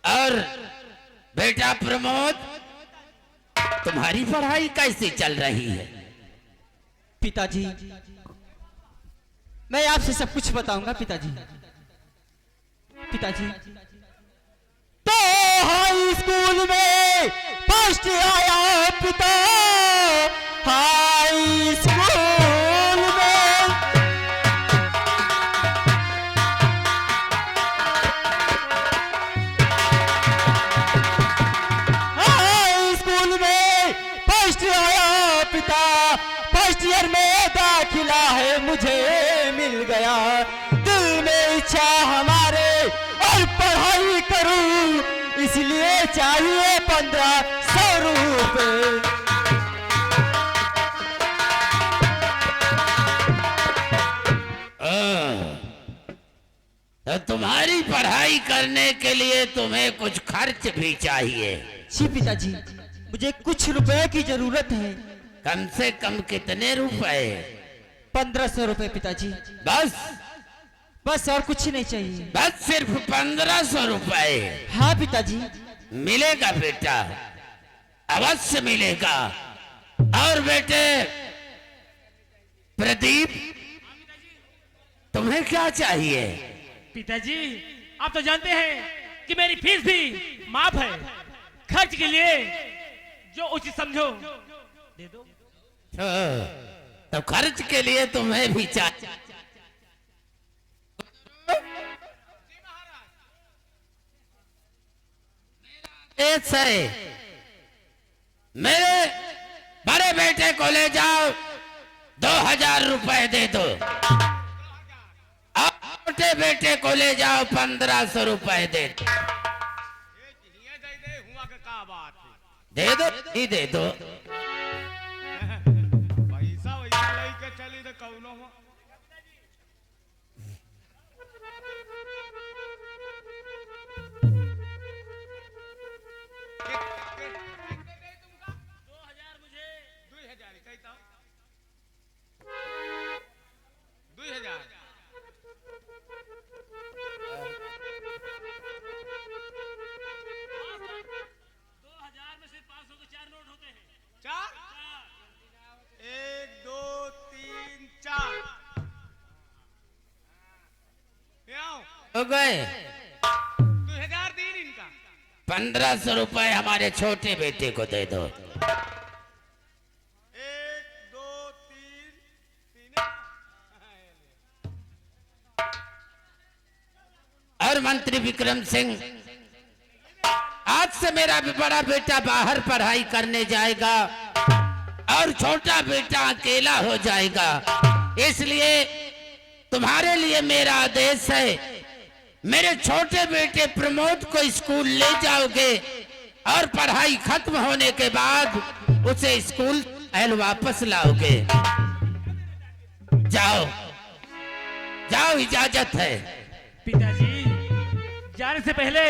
और बेटा प्रमोद, तुम्हारी पढ़ाई कैसे चल रही है? पिताजी, मैं आपसे सब कुछ बताऊंगा पिताजी। पिताजी, तो हाई स्कूल में फर्स्ट आया पिता, हाई स्कूल में। हाई स्कूल में फर्स्ट आया पिता, फर्स्ट ईयर में दाखिला है मुझे मिल गया। दिल में इच्छा हमारे और पढ़ाई करूं, इसलिए चाहिए 1500 रुपए। तो तुम्हारी पढ़ाई करने के लिए तुम्हें कुछ खर्च भी चाहिए। जी पिताजी, मुझे कुछ रुपए की जरूरत है। कम से कम कितने रुपए? 1500 रुपए पिताजी। बस? बस और कुछ नहीं चाहिए। बस सिर्फ 1500 रुपए? हाँ पिताजी। मिलेगा बेटा, अवश्य मिलेगा। और बेटे प्रदीप, तुम्हें क्या चाहिए? पिताजी, आप तो जानते हैं कि मेरी फीस भी माफ है। खर्च के लिए जो उचित समझो दे दो। तो खर्च के लिए तुम्हें भी चाहिए। मेरे बड़े बेटे को ले जाओ, 2000 रुपए दे दो। और छोटे बेटे को ले जाओ, 1500 रुपए दे दो। दे दो, ही दे दो। पैसा वैसा लेके चली तो कौनो हो। हो गए 2000 दिन इनका। 1500 रुपए हमारे छोटे बेटे को दे दो। 1 2 3 और मंत्री विक्रम सिंह, आज से मेरा भी बड़ा बेटा बाहर पढ़ाई करने जाएगा और छोटा बेटा अकेला हो जाएगा। इसलिए तुम्हारे लिए मेरा आदेश है, मेरे छोटे बेटे प्रमोद को स्कूल ले जाओगे और पढ़ाई खत्म होने के बाद उसे स्कूल वापस लाओगे। जाओ जाओ, इजाजत है। पिताजी, जाने से पहले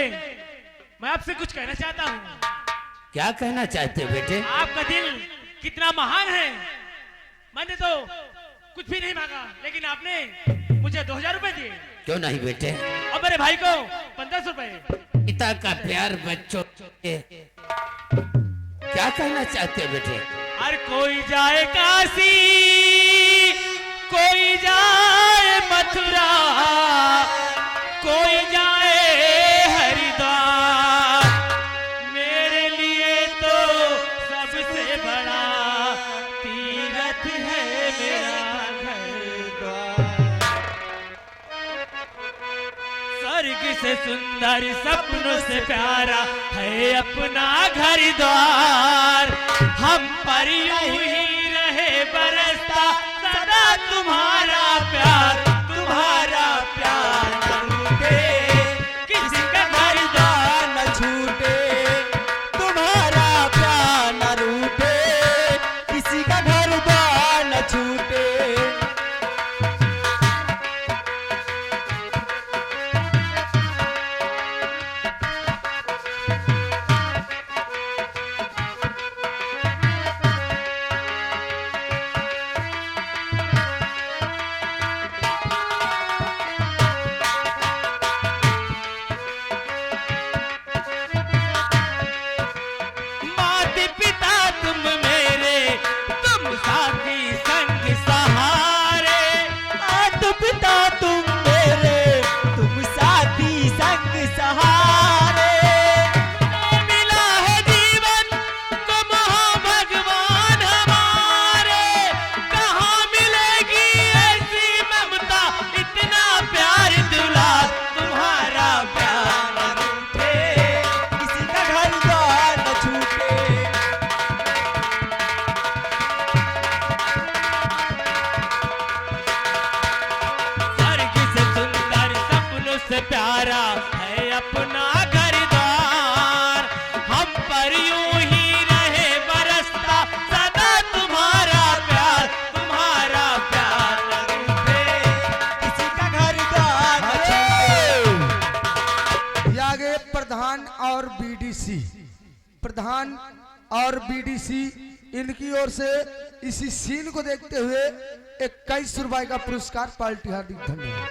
मैं आपसे कुछ कहना चाहता हूँ। क्या कहना चाहते हो बेटे? आपका दिल कितना महान है। मैंने तो कुछ भी नहीं मांगा, लेकिन आपने मुझे 2000 रुपए दिए। क्यों नहीं बेटे? और मेरे भाई को 1500 रुपए। पिता का प्यार बच्चों के। क्या कहना चाहते हो बेटे? हर कोई जाए काशी, कोई जाए मथुरा, कोई जाए हरिद्वार। मेरे लिए तो सबसे बड़ा तीर्थ है मेरा घर द्वार। स्वर्ग से सुंदर, सपनों से प्यारा है अपना घर द्वार। हम पर यूं ही रहे बरसता सदा तुम्हारा प्यार, तुम्हारा प्यार न रूठे, किसी का घर द्वार न छूटे। तुम्हारा प्यार न रूठे, किसी का घर द्वार न छूटे। प्रधान और बीडीसी, प्रधान और बीडीसी इनकी ओर से इसी सीन को देखते हुए 21 रुपए का पुरस्कार पार्टी हार्दिक धन्यवाद।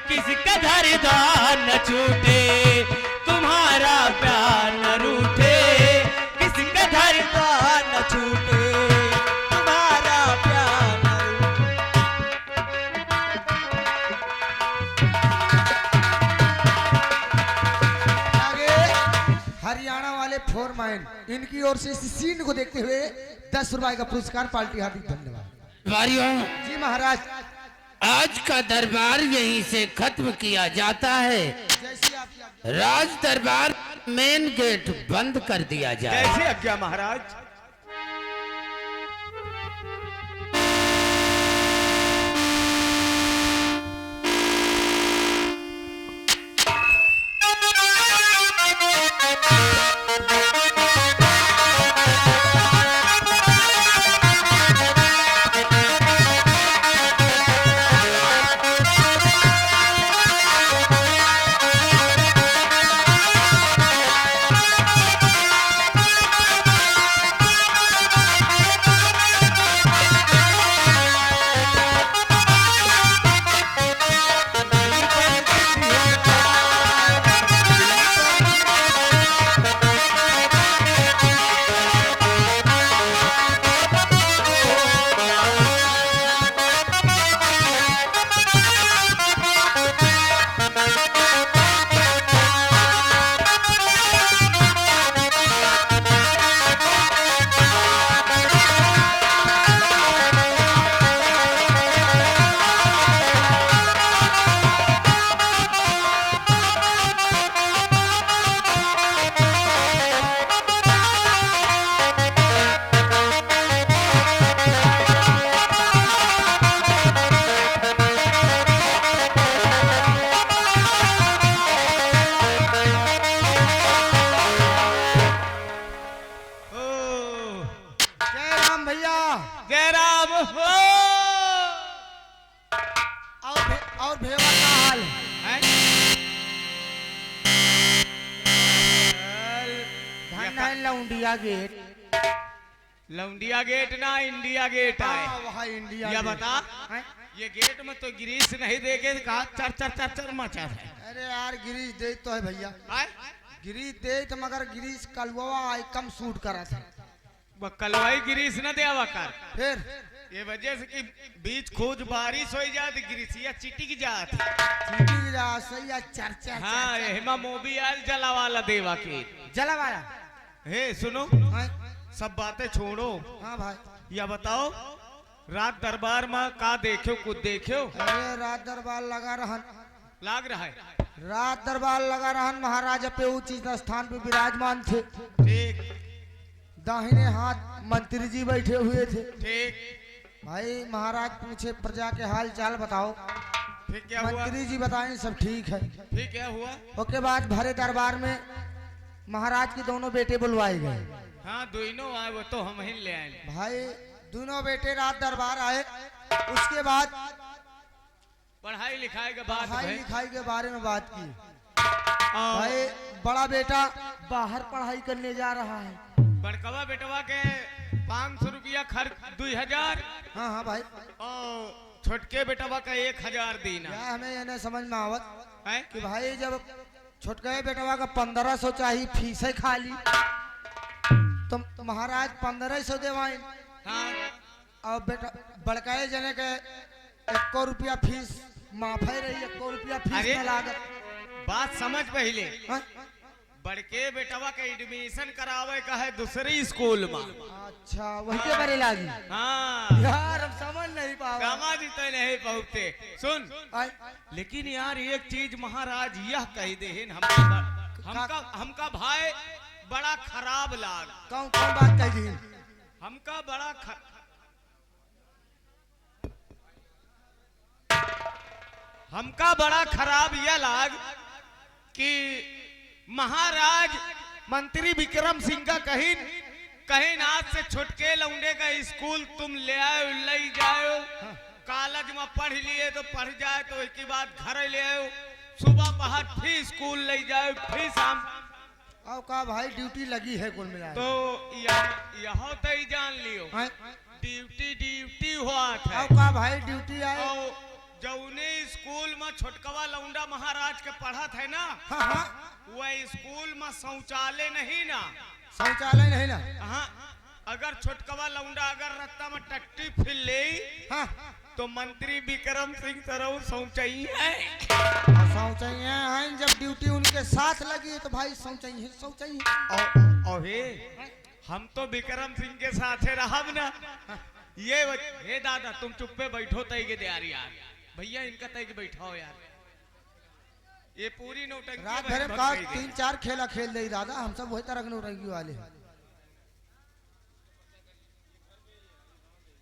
किसी का धरदार न छूटे, तुम्हारा प्यार न रूठे, किसी का धरदार न छूटे तुम्हारा प्यार न आगे हरियाणा वाले फोरमैन इनकी ओर से इस सीन को देखते हुए 10 रुपए का पुरस्कार पार्टी हार्दिक धन्यवाद। भाइयों, जी महाराज, आज का दरबार यहीं से खत्म किया जाता है। जैसी आप राज दरबार मेन गेट बंद कर दिया जाए। कैसे आज्ञा महाराज। जय राम हो। और भेवा का हाल हैं? धन लौंडिया गेट, लौंडिया गेट ना इंडिया गेट हाँ, है। वहाँ इंडिया या गेट। बता, हैं? ये गेट में तो ग्रीस नहीं देके कहा चर चर चर चर मचा है। अरे यार गिरीश दे तो है भैया, हैं? गिरीश दे तो मगर गिरीश कलवा कम सूट करा था। वो कलवाई ग्रीस न देवा कर। फिर ये वजह से कि बीच खोज बारिश हो जाती ग्रीसिया चिटिक जाती। चीटी की जा सही है, चर्चा हाँ, हेमा मोबियल जला वाला देवा के। जला वाला। हे सुनो, हैं? सब बातें छोड़ो, हाँ भाई। या बताओ रात दरबार में का देखो कुछ देखो। अरे रात दरबार लगा रहन, लाग रहा है। रात दरबार लगा रहन, महाराज पे उचित स्थान पे विराजमान थे। ठीक दाहिने हाथ मंत्री जी बैठे हुए थे। ठीक। भाई महाराज पूछे प्रजा के हाल चाल बताओ, फिर क्या हुआ? मंत्री जी बताएं सब ठीक है। फिर क्या हुआ? उसके बाद भरे दरबार में महाराज के दोनों बेटे बुलवाए गए। हाँ, दोनों आए, वो तो हम ही ले आए। भाई दोनों बेटे रात दरबार आए। उसके बाद पढ़ाई लिखाई के बाद पढ़ाई भाई, लिखाई के बारे में बात की। और भाई बड़ा बेटा बाहर पढ़ाई करने जा रहा है। बड़कवा बेटवा के 500 रुपया खर्च 2000, हाँ हाँ भाई, और छोटके बेटवा का 1000 देना क्या हमें ये नहीं समझ में आवत है। कि भाई जब छोटके बेटवा का 1500 चाहिए फीस है खाली, तो महाराज 1500 देवाइन हाँ, और बेटा बड़काए जने के 1 रुपया फीस माफ है रही, 1 रुपया फीस अरे! में लागत। बात समझ पहले। हाँ? बड़के बेटवा का एडमिशन करावे का है दूसरी स्कूल में। अच्छा वही के बारे लागी। हाँ, यार हम समझ नहीं पावा। गामा जी तो नहीं पहुंचते। सुन, आय, लेकिन यार एक चीज महाराज यह कह दे हमका भाई बड़ा खराब लाग। कौन कौन बात कह दी? हमका बड़ा हमका बड़ा खराब यह लाग कि महाराज मंत्री विक्रम सिंह का कहीं कहीं आज से छुटके लौंडे का स्कूल तुम ले आओ ले जाओ। कॉलेज में पढ़ लिए तो पढ़ जाए, तो इसके बाद घर ले आओ, सुबह पहर फिर स्कूल ले जाए फिर शाम। अब का भाई ड्यूटी लगी है कुल मिला तो यहाँ तो ही जान लियो ड्यूटी ड्यूटी हुआ था। अब का भाई ड्यूटी आए और जौने स्कूल में छोटकवा लौंडा महाराज के पढ़ा था ना, हाँ हाँ वह स्कूल में शौचालय नहीं ना। शौचालय नहीं ना। हाँ, अगर छोटकवा लौंडा अगर रास्ता में टट्टी फिर ले हाँ तो मंत्री विक्रम सिंह तरह शौचाई है। शौचाई हैं जब ड्यूटी उनके साथ लगी है तो भाई शौचाई है शौचाई है। और हम तो विक्रम सिंह के साथ रहब ना। ये हे दादा तुम चुप्पे बैठो तय के यार भैया इनका तय के बैठाओ यार। ये पूरी नौटंकी रात भर का 3-4 खेला खेल दे दादा, हम सब वही तरह नौटंकी वाले हैं।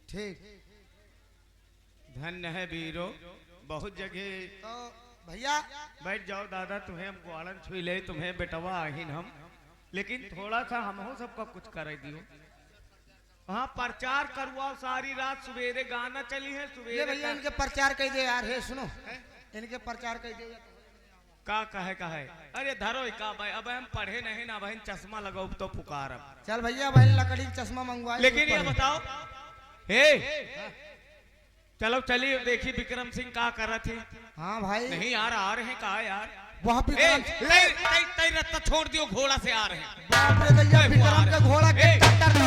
ठीक धन्य है वीरो, बहुत जगह। तो भैया बैठ जाओ दादा, तुम्हें हम ग्वालन छुई ले, तुम्हें बेटवा आहिन हम, लेकिन थोड़ा सा हम सबका कुछ कर दियो। हाँ प्रचार करवाओ सारी रात, सवेरे गाना चली है सवेरे। भैया इनके प्रचार कह दे यार, हे सुनो इनके प्रचार कह दे। का कहे अरे धरो का भाई, अब हम पढ़े नहीं ना बहन, चश्मा लगाओ तो पुकार। चल भैया बहन लकड़ी चश्मा मंगवा। लेकिन ये बताओ हे चलो चलिए देखिए विक्रम सिंह का कर रहे थे। हाँ भाई नहीं यार आ रहे हैं, कहा यार वहाँ तई रत्ता छोड़ दियो, घोड़ा से आ रहे हैं। बाप रे भैया विक्रम का घोड़ा के टक्कर का।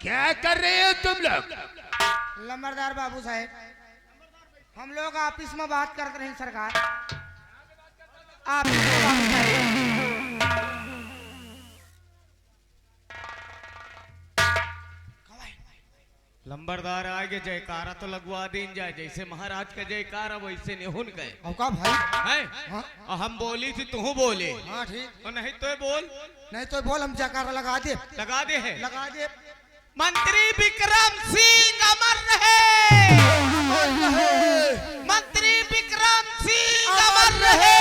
क्या कर रहे हो तुम लोग? लंबरदार बाबू साहेब, हम लोग ऑफिस में बात करते रहे सरकार। ऑफिस में बात कर रहे हैं। लंबरदार आगे जयकारा तो लगवा दीन जाए, जैसे महाराज का जयकारा वैसे निहुन गए। का भाई है हाँ? हम बोली थी तू बोले। हाँ ठीक, और नहीं तो बोल, नहीं तो बोल हम जयकारा लगा दे। लगा दे है। लगा दे। मंत्री विक्रम सिंह अमर रहे, मंत्री विक्रम सिंह अमर रहे,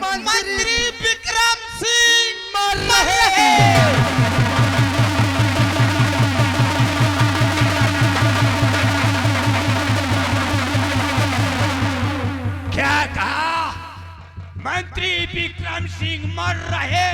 मंत्री विक्रम सिंह अमर रहे। क्या कहा? मंत्री विक्रम सिंह मर रहे?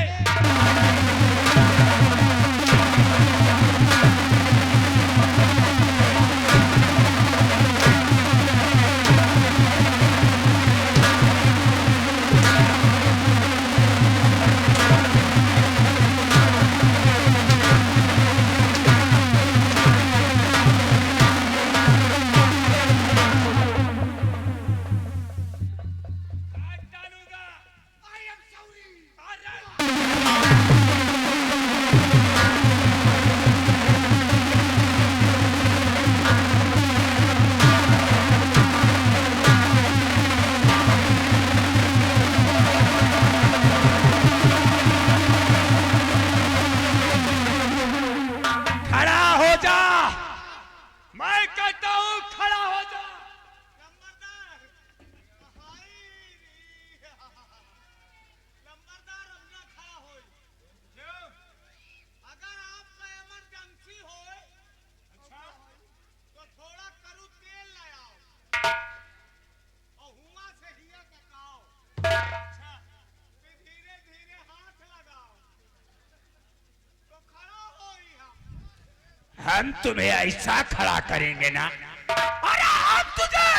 हम तुम्हें ऐसा खड़ा करेंगे ना, अरे हम तुझे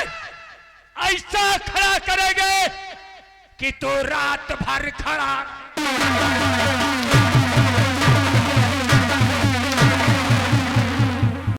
ऐसा खड़ा करेंगे कि तू रात भर खड़ा